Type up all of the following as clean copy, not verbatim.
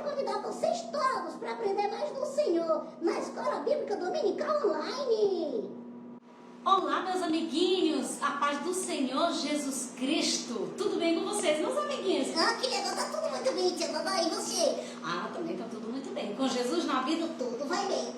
convidar vocês todos para aprender mais do Senhor na Escola Bíblica Dominical Online. Olá, meus amiguinhos, a paz do Senhor Jesus Cristo. Tudo bem com vocês, meus amiguinhos? Que legal, tá tudo muito bem, tia Babá, e você? Também tá tudo muito bem. Com Jesus na vida, Tudo vai bem.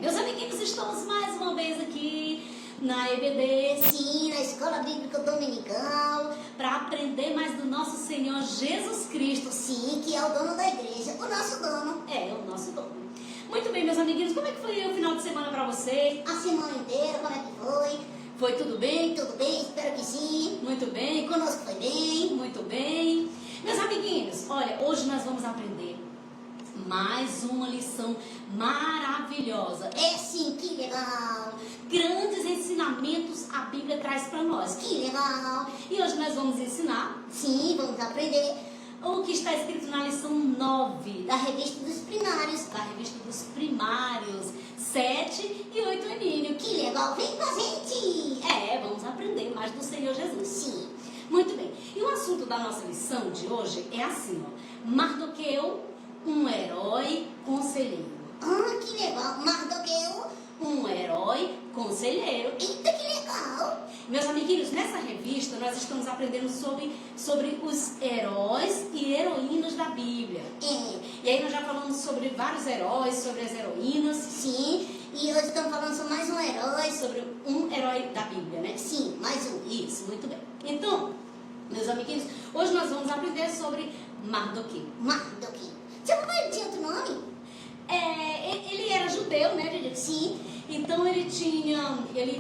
Meus amiguinhos, estamos mais uma vez aqui na EBD. Sim, na Escola Bíblica Dominical. Para aprender mais do nosso Senhor Jesus Cristo. Sim, que é o dono da igreja, o nosso dono. O nosso dono. Muito bem, meus amiguinhos, como é que foi o final de semana para você? A semana inteira, como é que foi? Foi tudo bem? Tudo bem, espero que sim. Muito bem. Conosco foi bem. Muito bem. Meus amiguinhos, olha, hoje nós vamos aprender mais uma lição maravilhosa. Sim, que legal. Grandes ensinamentos a Bíblia traz para nós. Que legal. E hoje nós vamos ensinar. Sim, vamos aprender o que está escrito na lição 9 da revista dos primários. Da revista dos primários, 7 e 8 aninho. Que legal, vem com a gente. Vamos aprender mais do Senhor Jesus. Sim. Muito bem. E o assunto da nossa lição de hoje é assim, ó. Mardoqueu, um herói conselheiro. Que legal. Mardoqueu, um herói conselheiro. Eita, que legal. Meus amiguinhos, nessa revista nós estamos aprendendo sobre os heróis e heroínas da Bíblia. E aí nós já falamos sobre vários heróis, sobre as heroínas. Sim, e hoje estamos falando sobre mais um herói. Sobre um herói da Bíblia, né? Sim, mais um. Isso, muito bem. Então, meus amiguinhos, hoje nós vamos aprender sobre Mardoqueu. Seu papai tinha outro nome? Ele era judeu, né, Didi? Sim. Então ele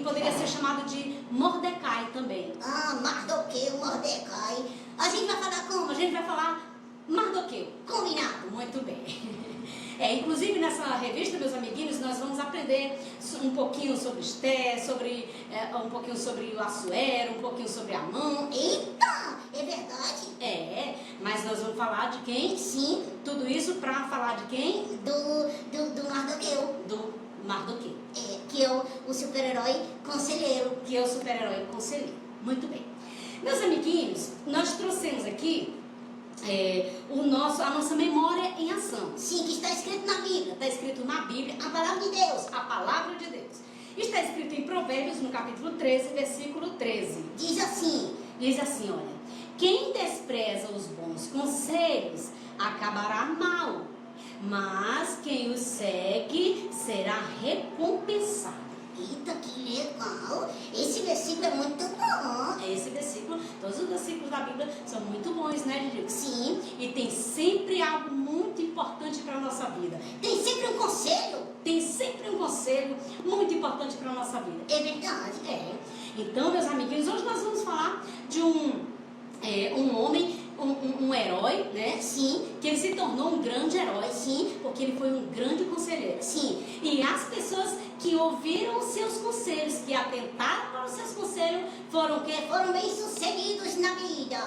poderia ser chamado de Mordecai também. Mardoqueu, Mordecai. A gente vai falar como? A gente vai falar Mardoqueu. Combinado. Muito bem. Inclusive nessa revista, meus amiguinhos, nós vamos aprender um pouquinho sobre Esté, um pouquinho sobre o Assuero, um pouquinho sobre Amã. Eita, é verdade? Mas nós vamos falar de quem? Sim. Tudo isso para falar de quem? Do Mardoqueu. Do Mardoqueu. Que é o super-herói conselheiro. Muito bem. Meus amiguinhos, nós trouxemos aqui a nossa memória em ação. Sim, que está escrito na Bíblia. Está escrito na Bíblia, a palavra de Deus. A palavra de Deus. Está escrito em Provérbios, no capítulo 13, versículo 13. Diz assim, olha: quem despreza os bons conselhos acabará mal, mas quem os segue será recompensado. Eita, que legal! Esse versículo é muito bom. Esse versículo, todos os versículos da Bíblia são muito bons, né, Didi? Sim. E tem sempre algo muito importante para a nossa vida. Tem sempre um conselho? Tem sempre um conselho muito importante para a nossa vida. É verdade. Então, meus amiguinhos, hoje nós vamos falar de um homem, um herói, né? Sim. Que ele se tornou um grande herói. Sim. Porque ele foi um grande conselheiro. Sim. E as pessoas que ouviram os seus conselhos, que atentaram para os seus conselhos, foram o quê? Foram bem-sucedidos na vida.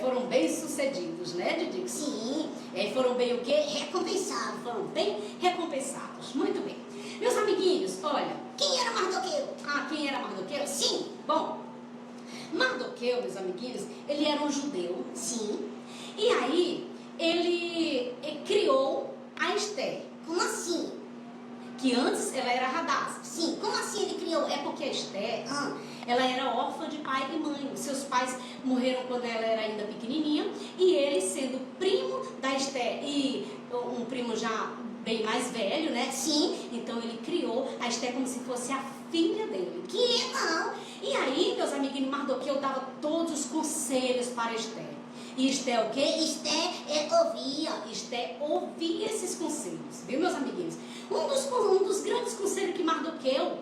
Foram bem-sucedidos, né, Didi? Sim. Foram bem o quê? Recompensados. Foram bem recompensados. Muito bem. Meus amiguinhos, olha. Quem era Mardoqueu? Quem era Mardoqueu? Sim. Bom, Mardoqueu, meus amiguinhos, ele era um judeu. Sim. E aí, ele criou a Esté. Como assim? Que antes ela era Radassa. Sim. Como assim ele criou? É porque a Esté, ela era órfã de pai e mãe. Seus pais morreram quando ela era ainda pequenininha. E ele, sendo primo da Esté e um primo já bem mais velho, né? Sim. Então ele criou a Esté como se fosse a filha dele. Que legal! E aí, meus amiguinhos, Mardoqueu dava todos os conselhos para Esté. E Esté o quê? Esté ouvia esses conselhos. Viu, meus amiguinhos? Um dos grandes conselhos que Mardoqueu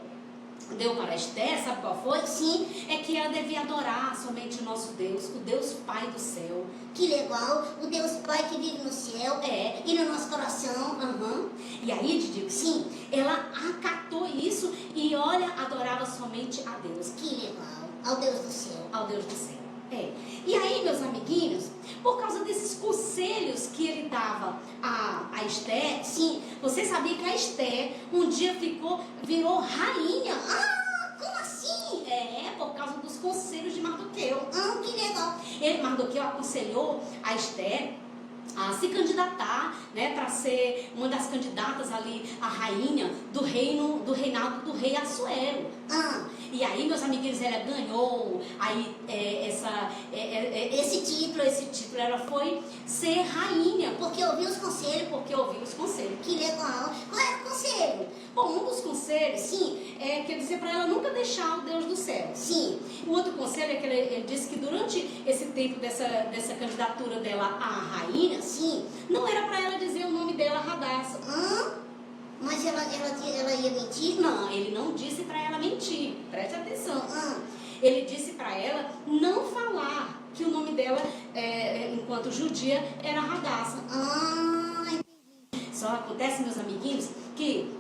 deu para Esté, sabe qual foi? Sim. É que ela devia adorar somente o nosso Deus, o Deus Pai do céu. Que legal! O Deus Pai que vive no céu e no nosso coração. E aí, Didi, sim, ela acatou isso e olha, adorava somente a Deus. Que legal! Ao Deus do céu. Ao Deus do céu. E aí, meus amiguinhos, por causa desses conselhos que ele dava a Esté, sim, você sabia que a Esté um dia virou rainha? Como assim? Por causa dos conselhos de Mardoqueu. Que legal. Mardoqueu aconselhou a Esté a se candidatar, né, para ser uma das candidatas ali, a rainha do reinado do rei Assuero. E aí, meus amiguinhos, ela ganhou aí esse título ela foi ser rainha. Porque ouviu os conselhos. Que legal. Qual era o conselho? Bom, um dos conselhos, Sim. quer dizer para ela nunca deixar o Deus do céu. Sim. O outro conselho é que ele disse que durante esse tempo dessa candidatura dela à rainha, Sim. não era para ela dizer o nome dela, Radassa. Mas ela ia mentir? Não, ele não disse para ela mentir. Preste atenção. Ele disse para ela não falar que o nome dela, enquanto judia, era Radassa. Entendi. Só acontece, meus amiguinhos, que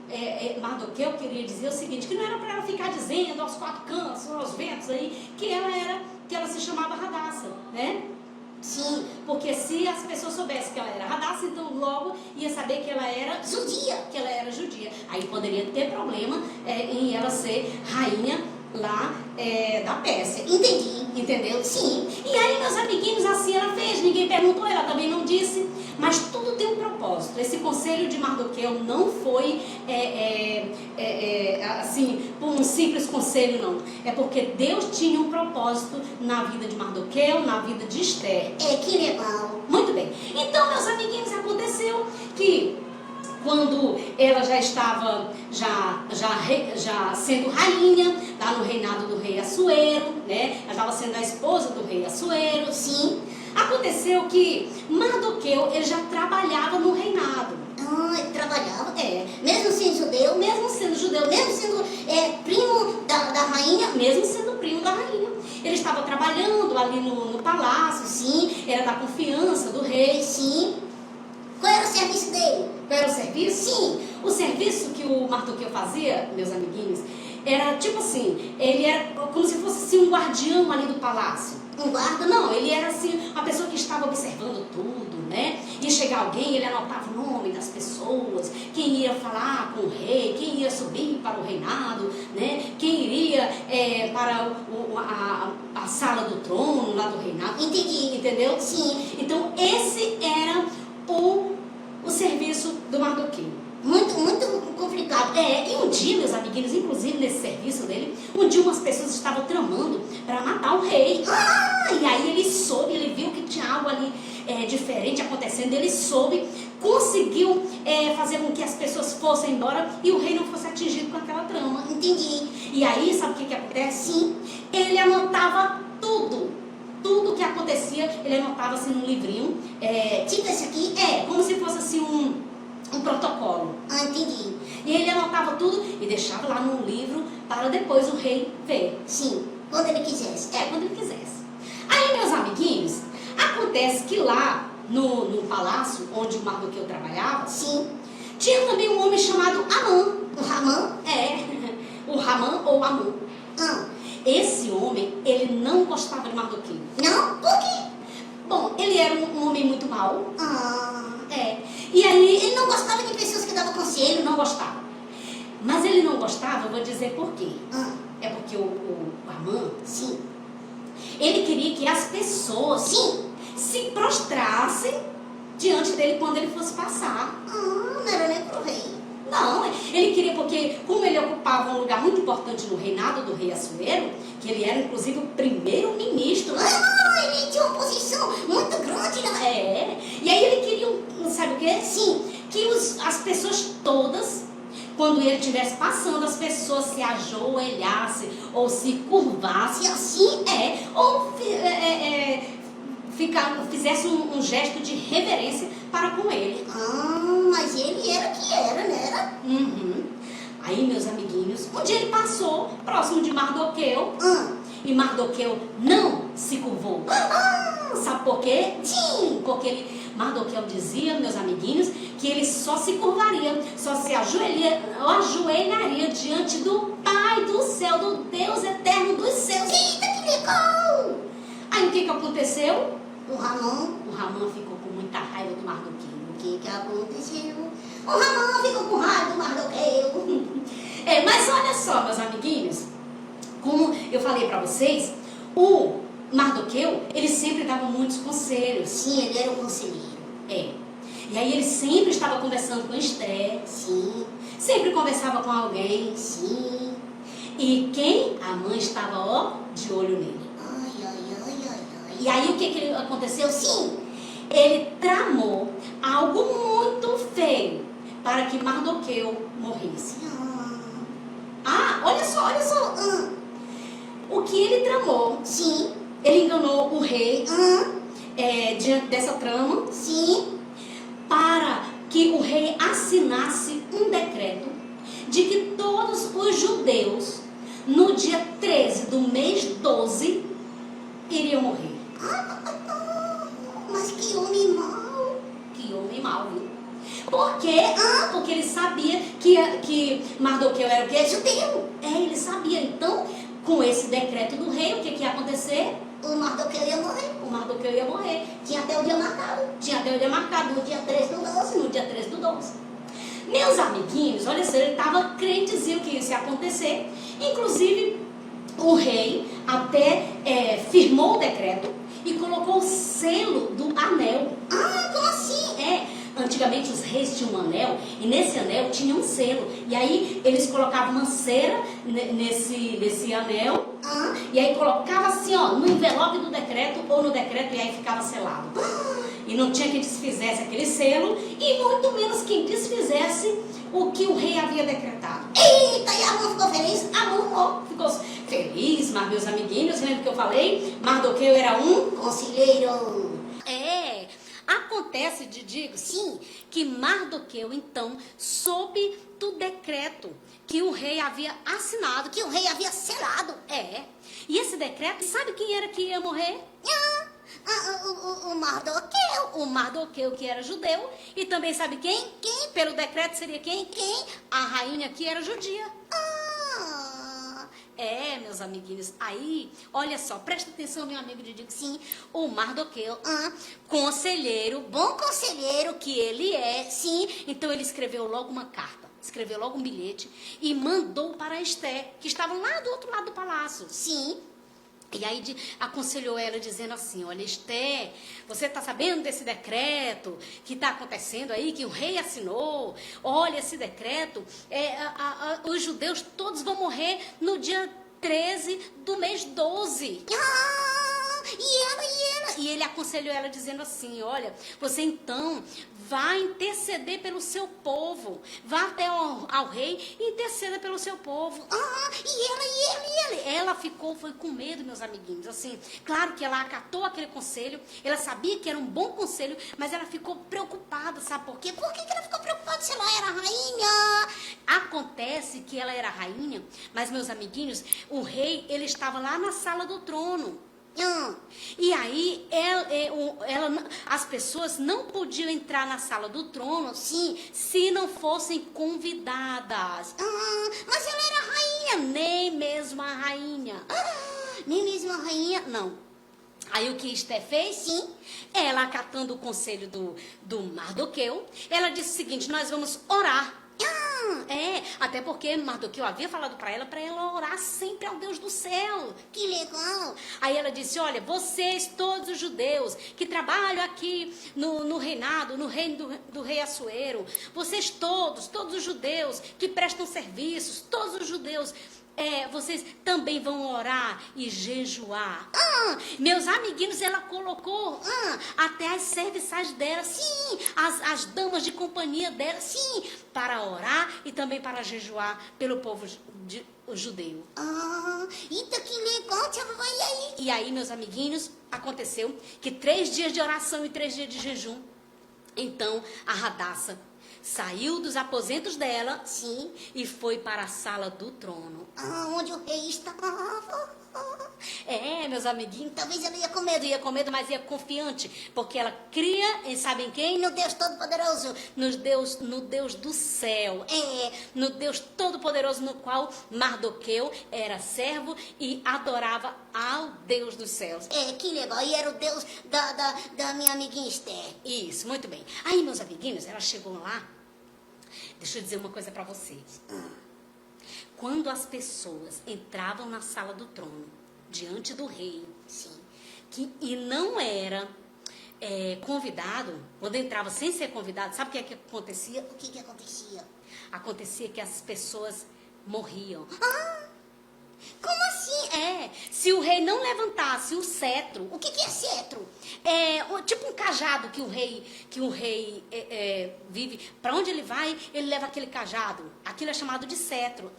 Mardoqueu queria dizer o seguinte, que não era para ela ficar dizendo aos quatro cantos, aos ventos aí, que ela se chamava Radassa, né? Sim. Porque se as pessoas soubessem que ela era Radassa, então logo ia saber que ela era judia. Aí poderia ter problema em ela ser rainha lá da Pérsia. Entendi. Entendeu? Sim. E aí, meus amiguinhos, assim ela fez, ninguém perguntou, ela também não disse, mas tudo tem um propósito. Esse conselho de Mardoqueu não foi assim, por um simples conselho, não. É porque Deus tinha um propósito na vida de Mardoqueu, na vida de Esther. Que legal. Muito bem. Então, meus amiguinhos, aconteceu que quando ela já estava já sendo rainha, lá no reinado do rei Assuero, né? Ela estava sendo a esposa do rei Assuero, Sim. Aconteceu que Mardoqueu, ele já trabalhava no reinado. Ele trabalhava? Mesmo sendo judeu? Mesmo sendo judeu, Mesmo sendo primo da rainha? mesmo sendo primo da rainha. Ele estava trabalhando ali no palácio, Sim. era da confiança do rei. Sim. Qual era o serviço dele? Qual era o serviço? Sim. O serviço que o Mardoqueu fazia, meus amiguinhos, era tipo assim, ele era como se fosse assim, um guardião ali do palácio. Um guarda? Não, ele era assim, uma pessoa que estava observando tudo, né? Ia chegar alguém, ele anotava o nome das pessoas, quem ia falar com o rei, quem ia subir para o reinado, né? Quem iria para a sala do trono lá do reinado. Entendi. Entendeu? Sim. Então, esse era o serviço do Mardoqueu. Muito complicado. E um dia, meus amiguinhos, inclusive nesse serviço dele, um dia umas pessoas estavam tramando para matar o rei. E aí ele soube, ele viu que tinha algo ali diferente acontecendo, ele soube, conseguiu fazer com que as pessoas fossem embora e o rei não fosse atingido com aquela trama. Entendi. E aí, sabe o que acontece? Sim, ele anotava tudo que acontecia, ele anotava assim num livrinho. Tipo esse aqui? Como se fosse assim um protocolo. Entendi. E ele anotava tudo e deixava lá num livro para depois o rei ver. Sim. Quando ele quisesse. Quando ele quisesse. Aí, meus amiguinhos, acontece que lá no palácio onde o Mardoqueu trabalhava, Sim. tinha também um homem chamado Amã. O Ramã? O Ramã ou Amã. Esse homem, ele não gostava de Mardoqueu. Não? Por quê? Bom, ele era um homem muito mau. E aí ele não gostava de pessoas que davam conselho? Não gostava. Mas ele não gostava, eu vou dizer por quê. É porque o Amã, Sim. ele queria que as pessoas se prostrassem diante dele quando ele fosse passar. Não era nem pro rei. Não, ele queria porque, como ele ocupava um lugar muito importante no reinado do rei Assuero, que ele era inclusive o primeiro-ministro. Ele tinha uma posição muito grande, né? E aí ele queria, sabe o quê? Sim. Que as pessoas todas, quando ele estivesse passando, as pessoas se ajoelhassem ou se curvassem assim, ou fizesse um gesto de reverência para com ele. Mas ele era que era, né? Aí, meus amiguinhos, um dia ele passou próximo de Mardoqueu e Mardoqueu não se curvou. Sabe por quê? Sim. Porque Mardoqueu dizia, meus amiguinhos, que ele só se curvaria, só se ajoelharia diante do Pai do céu, do Deus eterno dos céus. Eita, que legal! Aí o que aconteceu? O Ramã ficou com muita raiva do Mardoqueu. O que aconteceu? O Ramã ficou com raiva do Mardoqueu. Mas olha só, meus amiguinhos, como eu falei pra vocês, o Mardoqueu, ele sempre dava muitos conselhos. Sim, ele era um conselheiro. E aí ele sempre estava conversando com Esther. Sim. Sempre conversava com alguém. Sim. E quem? A mãe estava, ó, de olho nele. Ai, ai, ai, ai, ai. E aí o que aconteceu? Sim, ele tramou algo muito feio para que Mardoqueu morresse. Olha só, olha só. O que ele tramou? Sim. Ele enganou o rei diante dessa trama. Sim. Para que o rei assinasse um decreto de que todos os judeus, no dia 13 do mês 12, iriam morrer. Mas que homem mau. Que homem mau, viu? Por quê? Porque ele sabia que Mardoqueu era o quê? Judeu. Ele sabia. Então, com esse decreto do rei, o que ia acontecer? O Mardoqueu ia morrer. O Mardoqueu ia morrer. Tinha até o dia marcado. Tinha até o dia marcado, no dia 3 do 12. No dia 3 do 12. Meus amiguinhos, olha só, ele estava crentezinho que isso ia acontecer. Inclusive, o rei até firmou o decreto e colocou o selo do anel. Como assim? Antigamente os reis tinham um anel e nesse anel tinha um selo. E aí eles colocavam uma cera nesse anel. E aí colocava assim, ó, no envelope do decreto ou no decreto, e aí ficava selado. E não tinha quem desfizesse aquele selo e muito menos quem desfizesse o que o rei havia decretado. Eita, e a mão ficou feliz? A mão ficou feliz, mas meus amiguinhos, lembra que eu falei? Mardoqueu era um conselheiro. Acontece, digo, sim, que Mardoqueu, então, soube do decreto que o rei havia assinado, Que o rei havia selado. E esse decreto, sabe quem era que ia morrer? O Mardoqueu. O Mardoqueu, que era judeu. E também sabe quem? Quem? Pelo decreto seria quem? Quem? A rainha que era judia. Meus amiguinhos, aí, olha só, presta atenção, meu amigo Didi, sim, o Mardoqueu, conselheiro, bom conselheiro que ele é, sim, então ele escreveu logo uma carta, escreveu logo um bilhete e mandou para Esther, que estava lá do outro lado do palácio, sim. E aí aconselhou ela dizendo assim, olha, Esther, você está sabendo desse decreto que está acontecendo aí, que o rei assinou? Olha, esse decreto, os judeus todos vão morrer no dia 13 do mês 12. E ele aconselhou ela dizendo assim, olha, você então vai interceder pelo seu povo. Vá até ao rei e interceda pelo seu povo. E ele? Ela foi com medo, meus amiguinhos. Assim, claro que ela acatou aquele conselho. Ela sabia que era um bom conselho, mas ela ficou preocupada, sabe por quê? Por que ela ficou preocupada se ela era rainha? Acontece que ela era rainha, mas, meus amiguinhos, o rei, ele estava lá na sala do trono. E aí as pessoas não podiam entrar na sala do trono, sim, se não fossem convidadas. Mas ela era rainha. Nem mesmo a rainha. Nem mesmo a rainha? Não. Aí o que Esther fez? Sim. Ela, acatando o conselho do Mardoqueu, ela disse o seguinte, nós vamos orar. Até porque Mardoqueu havia falado para ela orar sempre ao Deus do céu. Que legal. Aí ela disse, olha, vocês, todos os judeus que trabalham aqui no reinado, no reino do rei Assuero, vocês todos os judeus que prestam serviços, todos os judeus, vocês também vão orar e jejuar. Meus amiguinhos, ela colocou até as serviçais dela, sim, as damas de companhia dela, sim, para orar e também para jejuar pelo povo judeu. Eita, que legal, tia vovó, e aí? E aí, meus amiguinhos, aconteceu que 3 dias de oração e 3 dias de jejum, então a Radassa saiu dos aposentos dela, sim, e foi para a sala do trono. Onde o rei estava. Meus amiguinhos, Talvez ela ia com medo, mas ia confiante, porque ela cria em, sabem quem? No Deus Todo-Poderoso. No Deus do céu. No Deus Todo-Poderoso, no qual Mardoqueu era servo e adorava ao Deus dos céus. Que legal. E era o Deus da minha amiguinha Esther. Isso, muito bem. Aí, meus amiguinhos, ela chegou lá. Deixa eu dizer uma coisa para vocês. Quando as pessoas entravam na sala do trono, diante do rei, sim, e não era convidado, quando entrava sem ser convidado, sabe o que é que acontecia? O que acontecia? Acontecia que as pessoas morriam. Ah, como assim? Se o rei não levantasse o cetro, O que é cetro? tipo um cajado que o rei vive. Para onde ele vai, ele leva aquele cajado. Aquilo é chamado de cetro.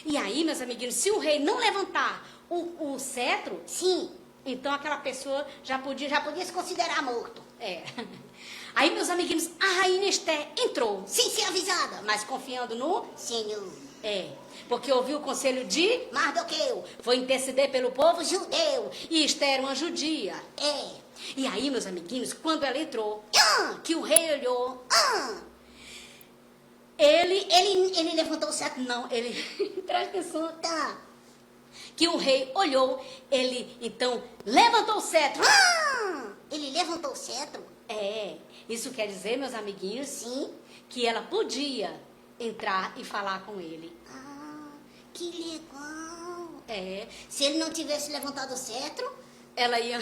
E aí, meus amiguinhos, se o rei não levantar o cetro, Sim. então aquela pessoa já podia Podia se considerar morto. Aí, meus amiguinhos, a rainha Esther entrou, Sem ser avisada. mas confiando no Senhor. porque ouviu o conselho de Mardoqueu. foi interceder pelo povo Judeu. e Esther era uma judia. E aí, meus amiguinhos, quando ela entrou, que o rei olhou, Ele levantou o cetro. não, ele presta atenção, Tá. que o rei olhou, ele então levantou o cetro. Ele levantou o cetro. Isso quer dizer, meus amiguinhos, Sim. que ela podia entrar e falar com ele. Que legal. Se ele não tivesse levantado o cetro, ela ia,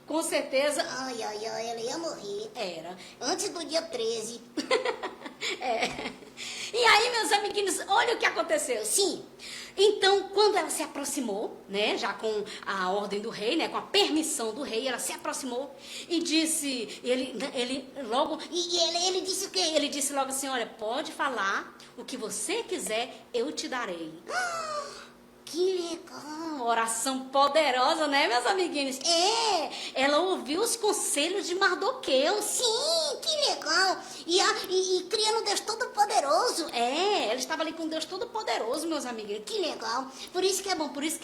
com certeza, ela ia morrer. era. Antes do dia 13. E aí, meus amiguinhos, olha o que aconteceu. Sim. Então, quando ela se aproximou, né, já com a ordem do rei, né, com a permissão do rei, ela se aproximou e disse, ele logo, Ele disse o quê? ele disse logo assim, olha, pode falar o que você quiser, eu te darei. Que legal. Uma oração poderosa, né, meus amiguinhos? Ela ouviu os conselhos de Mardoqueu. Sim, que legal. E criando Deus Todo-Poderoso. Ela estava ali com Deus Todo-Poderoso, meus amiguinhos. Que legal. Por isso que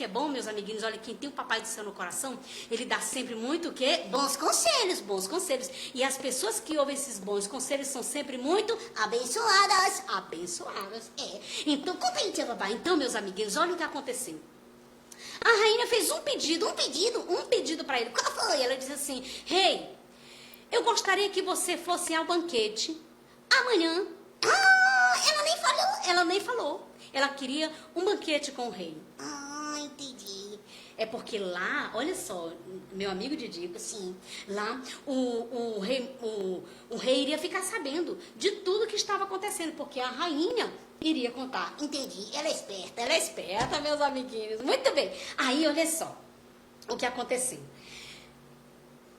é bom, meus amiguinhos. Olha, quem tem o Papai do Céu no coração, ele dá sempre muito o quê? Bons conselhos. Bons conselhos. E as pessoas que ouvem esses bons conselhos são sempre muito Abençoadas. Então, conta aí, tia Babá. Então, meus amiguinhos, olha o que aconteceu. A rainha fez um pedido para ele. Qual foi? Ela disse assim, rei, eu gostaria que você fosse ao banquete amanhã. Ela nem falou. Ela queria um banquete com o rei. Entendi. É porque lá, olha só, meu amigo Didico, assim, lá o rei iria ficar sabendo de tudo que estava acontecendo, porque a rainha iria contar. Entendi. Ela é esperta. Ela é esperta, meus amiguinhos. Muito bem. Aí, olha só o que aconteceu.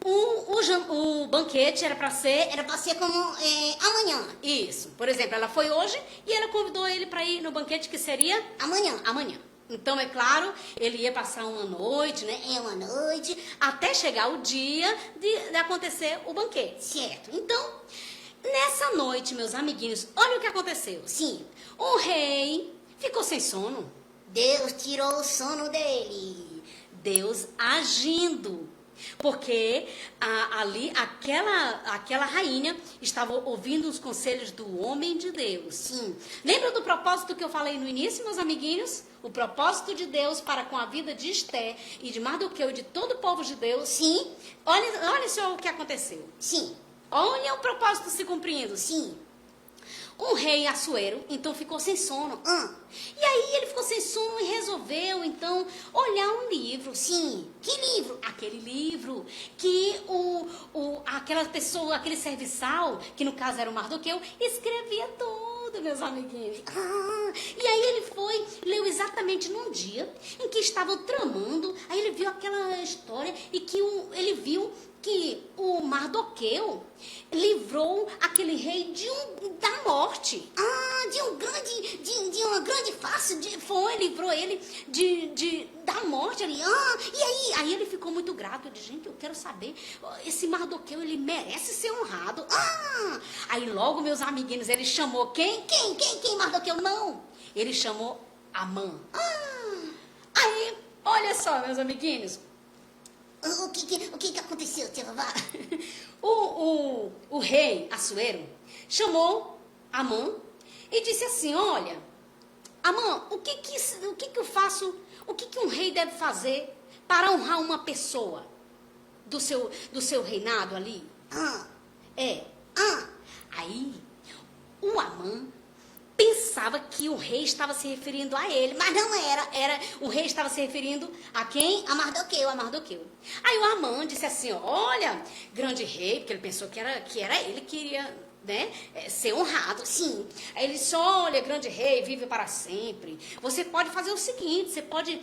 O banquete era para ser como amanhã. Isso. Por exemplo, ela foi hoje e ela convidou ele para ir no banquete que seria amanhã. Então, é claro, ele ia passar uma noite, né? Uma noite. Até chegar o dia de acontecer o banquete. Certo. Então, nessa noite, meus amiguinhos, olha o que aconteceu. Sim. O rei ficou sem sono. Deus tirou o sono dele. Deus agindo. Porque ali, aquela rainha estava ouvindo os conselhos do homem de Deus. Sim. Lembra do propósito que eu falei no início, meus amiguinhos? O propósito de Deus para com a vida de Esther e de Mardoqueu e de todo o povo de Deus. Sim. Olha só o que aconteceu. Sim. Olha o propósito se cumprindo. Sim. Um rei Assuero, então, ficou sem sono. E aí ele ficou sem sono e resolveu, então, olhar um livro. Sim. Que livro? Aquele livro que aquela pessoa, aquele serviçal, que no caso era o Mardoqueu, escrevia tudo, meus amiguinhos. E aí ele foi, leu exatamente num dia em que estavam tramando, aí ele viu aquela história e que ele viu que o Mardoqueu livrou aquele rei da morte. De uma grande face. Livrou ele da morte ali. E aí ele ficou muito grato. Ele disse, gente, eu quero saber, esse Mardoqueu, ele merece ser honrado. Aí logo, meus amiguinhos, ele chamou quem? Quem, Mardoqueu? Não. Ele chamou Amã. Aí, olha só, meus amiguinhos. O que aconteceu, tia Vavá? O rei Assuero chamou Amã e disse assim, olha, Amã, o que eu faço, o que um rei deve fazer para honrar uma pessoa do seu reinado ali? Aí, o Amã pensava que que o rei estava se referindo a ele, mas não era, o rei estava se referindo a quem? A Mardoqueu. Aí o Amã disse assim, olha, grande rei, porque ele pensou que era ele que iria, né, ser honrado, sim. Aí ele disse, olha, grande rei, vive para sempre. Você pode fazer o seguinte, você pode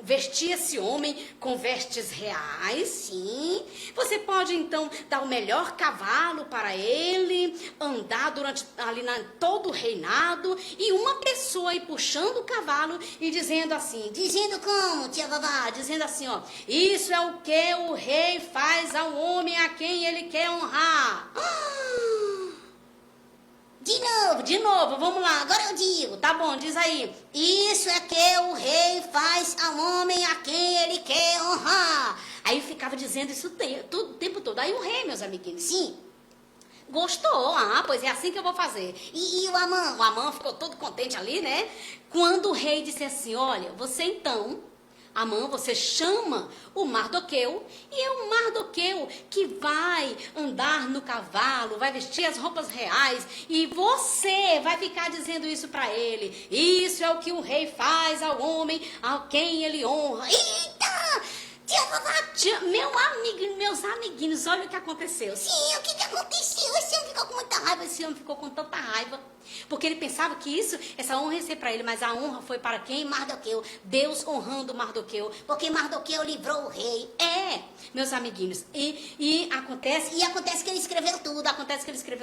vestir esse homem com vestes reais, sim. Você pode, então, dar o melhor cavalo para ele, andar ali todo o reinado, e uma pessoa aí puxando o cavalo e dizendo assim, dizendo como, tia Vavá? Dizendo assim, ó, isso é o que o rei faz ao homem a quem ele quer honrar. De novo, vamos lá, agora eu digo, tá bom, diz aí. Isso é que o rei faz ao homem a quem ele quer honrar. Aí ficava dizendo isso o tempo todo. Aí o rei, meus amiguinhos, sim, gostou, pois é assim que eu vou fazer. E o Amã ficou todo contente ali, né? Quando o rei disse assim, olha, você então... Amã, você chama o Mardoqueu, e é o Mardoqueu que vai andar no cavalo, vai vestir as roupas reais, e você vai ficar dizendo isso para ele. Isso é o que o rei faz ao homem a quem ele honra. Eita! Meus amiguinhos, olha o que aconteceu. Sim, o que aconteceu? Esse homem ficou com muita raiva, esse homem ficou com tanta raiva. Porque ele pensava que essa honra ia ser para ele, mas a honra foi para quem? Mardoqueu. Deus honrando Mardoqueu, porque Mardoqueu livrou o rei. Meus amiguinhos, e acontece que ele escreveu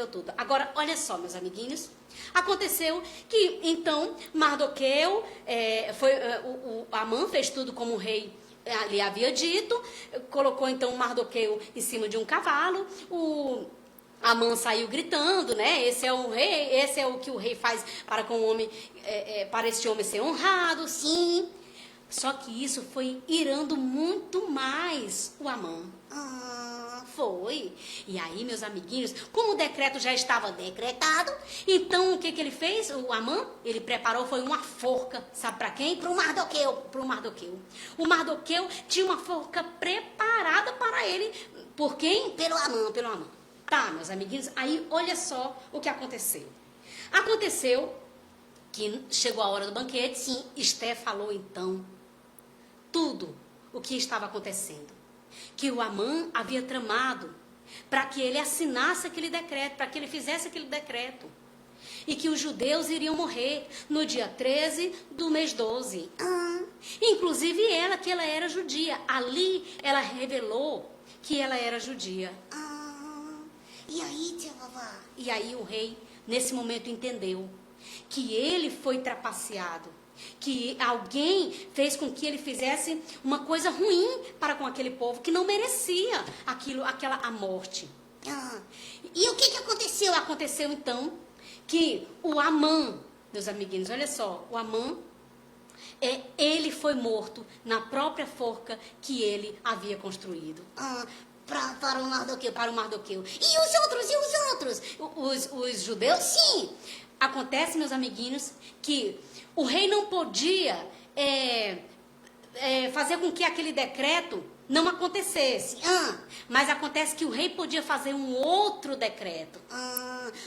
tudo, Agora, olha só, meus amiguinhos, aconteceu que, então, Mardoqueu, o Amã fez tudo como o rei lhe havia dito, colocou, então, Mardoqueu em cima de um cavalo, Amã saiu gritando, né? Esse é o rei, esse é o que o rei faz para com o homem, para esse homem ser honrado, sim. Só que isso foi irando muito mais o Amã. Foi. E aí, meus amiguinhos, como o decreto já estava decretado, então o que ele fez? O Amã, ele preparou, foi uma forca, sabe para quem? Para o Mardoqueu. O Mardoqueu tinha uma forca preparada para ele. Por quem? Pelo Amã. Tá, meus amiguinhos, aí olha só o que aconteceu. Aconteceu que chegou a hora do banquete, sim, Esté falou então tudo o que estava acontecendo. Que o Amã havia tramado para que ele assinasse aquele decreto, para que ele fizesse aquele decreto. E que os judeus iriam morrer no dia 13 do mês 12. Inclusive ela, que ela era judia. Ali ela revelou que ela era judia. E aí, tia Vavá? E aí o rei, nesse momento, entendeu que ele foi trapaceado, que alguém fez com que ele fizesse uma coisa ruim para com aquele povo, que não merecia a morte. E o que aconteceu? Aconteceu, então, que o Amã, meus amiguinhos, olha só, o Amã, ele foi morto na própria forca que ele havia construído. Para o Mardoqueu. E os outros? Os judeus? Sim. Acontece, meus amiguinhos, que o rei não podia fazer com que aquele decreto não acontecesse. Mas acontece que o rei podia fazer um outro decreto.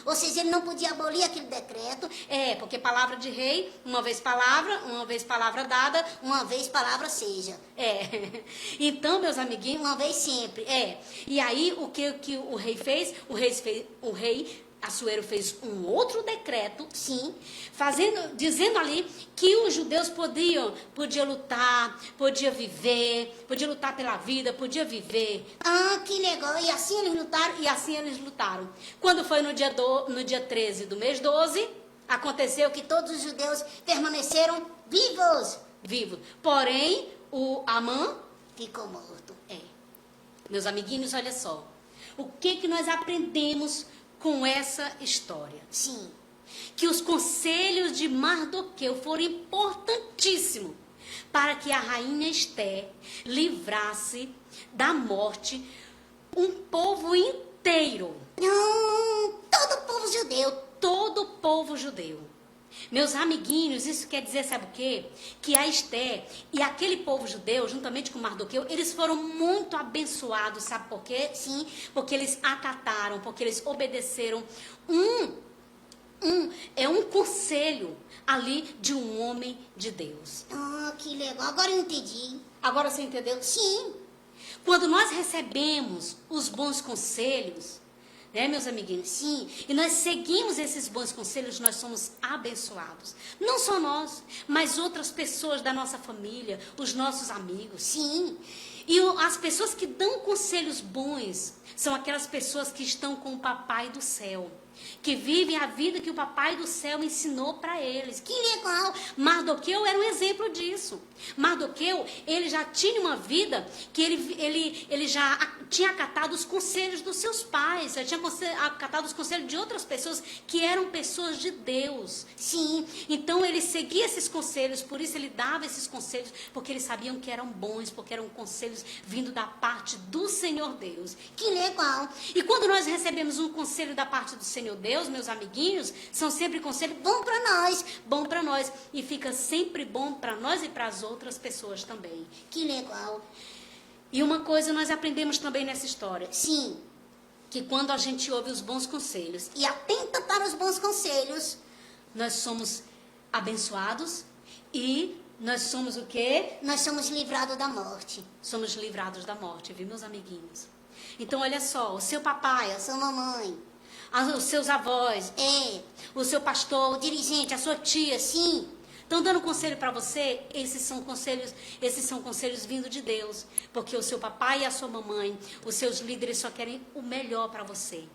Ou seja, ele não podia abolir aquele decreto. Porque palavra de rei, uma vez palavra dada, uma vez palavra seja. Então, meus amiguinhos, uma vez sempre. E aí, o que o rei fez? O rei Assuero fez um outro decreto, sim, dizendo ali que os judeus podiam lutar, podia lutar pela vida, podia viver. Que negócio! E assim eles lutaram. Quando foi no dia 13 do mês 12, aconteceu que todos os judeus permaneceram vivos. Porém, o Amã ficou morto. Meus amiguinhos, olha só. O que nós aprendemos com essa história? Sim, que os conselhos de Mardoqueu foram importantíssimos para que a rainha Esté livrasse da morte um povo inteiro. Todo o povo judeu. Meus amiguinhos, isso quer dizer, sabe o quê? Que a Esté e aquele povo judeu, juntamente com Mardoqueu, eles foram muito abençoados, sabe por quê? Sim, porque eles acataram, porque eles obedeceram um conselho ali de um homem de Deus. Ah, que legal. Agora eu entendi. Agora você entendeu? Sim. Quando nós recebemos os bons conselhos, né, meus amiguinhos? Sim. E nós seguimos esses bons conselhos, nós somos abençoados. Não só nós, mas outras pessoas da nossa família, os nossos amigos. Sim. E as pessoas que dão conselhos bons são aquelas pessoas que estão com o Papai do Céu, que vivem a vida que o Papai do Céu ensinou para eles. Que legal. Mardoqueu era um exemplo disso. Mardoqueu, ele já tinha uma vida que ele já tinha acatado os conselhos dos seus pais, já tinha acatado os conselhos de outras pessoas que eram pessoas de Deus. Sim. Então ele seguia esses conselhos, por isso ele dava esses conselhos, porque eles sabiam que eram bons, porque eram conselhos vindo da parte do Senhor Deus. Que legal. E quando nós recebemos um conselho da parte do Senhor Deus, meus amiguinhos, são sempre conselhos bom para nós, e fica sempre bom para nós e para as outras pessoas também. Que legal. E uma coisa nós aprendemos também nessa história, Sim. que quando a gente ouve os bons conselhos E atenta para os bons conselhos, nós somos abençoados e nós somos o quê? nós somos livrados da morte. Somos livrados da morte, viu, meus amiguinhos? Então, olha só, o seu papai, A sua mamãe, os seus avós, o seu pastor, o dirigente, a sua tia, sim. estão dando conselho para você. Esses são conselhos vindo de Deus, porque o seu papai e a sua mamãe, os seus líderes só querem o melhor para você.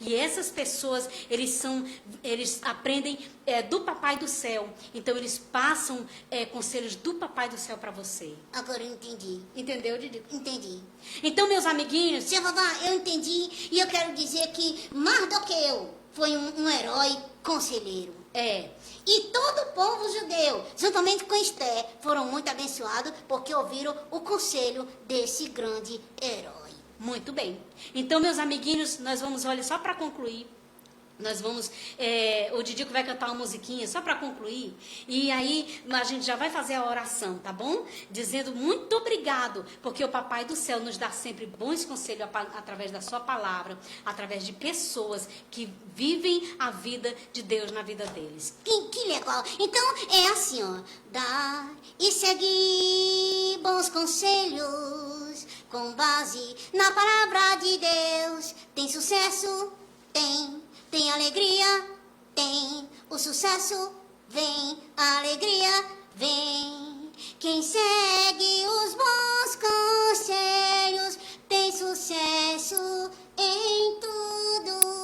E essas pessoas, eles aprendem do Papai do Céu. Então eles passam conselhos do Papai do Céu para você. Agora eu entendi. Entendeu, Didi? Entendi. Então, meus amiguinhos, Tia Vovó, eu entendi. E eu quero dizer que Mardoqueu foi um herói conselheiro. E todo o povo judeu, juntamente com Esté, foram muito abençoados porque ouviram o conselho desse grande herói. muito bem. Então, meus amiguinhos, nós vamos, olha, só para concluir, nós vamos, o Didico vai cantar uma musiquinha só para concluir, e aí a gente já vai fazer a oração, tá bom? Dizendo muito obrigado, porque o Papai do Céu nos dá sempre bons conselhos através da sua palavra, através de pessoas que vivem a vida de Deus na vida deles. Que legal. Então é assim, ó. Dar e seguir bons conselhos com base na palavra de Deus. Tem sucesso? Tem alegria? Tem. O sucesso vem, a alegria vem. Quem segue os bons conselhos tem sucesso em tudo.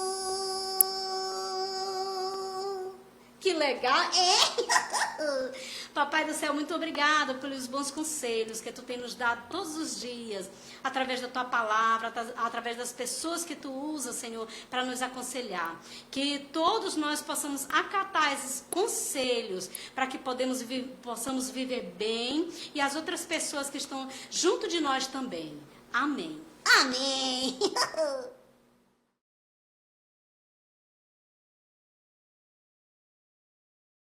Que legal! Papai do Céu, muito obrigada pelos bons conselhos que tu tem nos dado todos os dias, através da tua palavra, através das pessoas que tu usa, Senhor, para nos aconselhar. Que todos nós possamos acatar esses conselhos para que possamos viver bem e as outras pessoas que estão junto de nós também. Amém. Amém.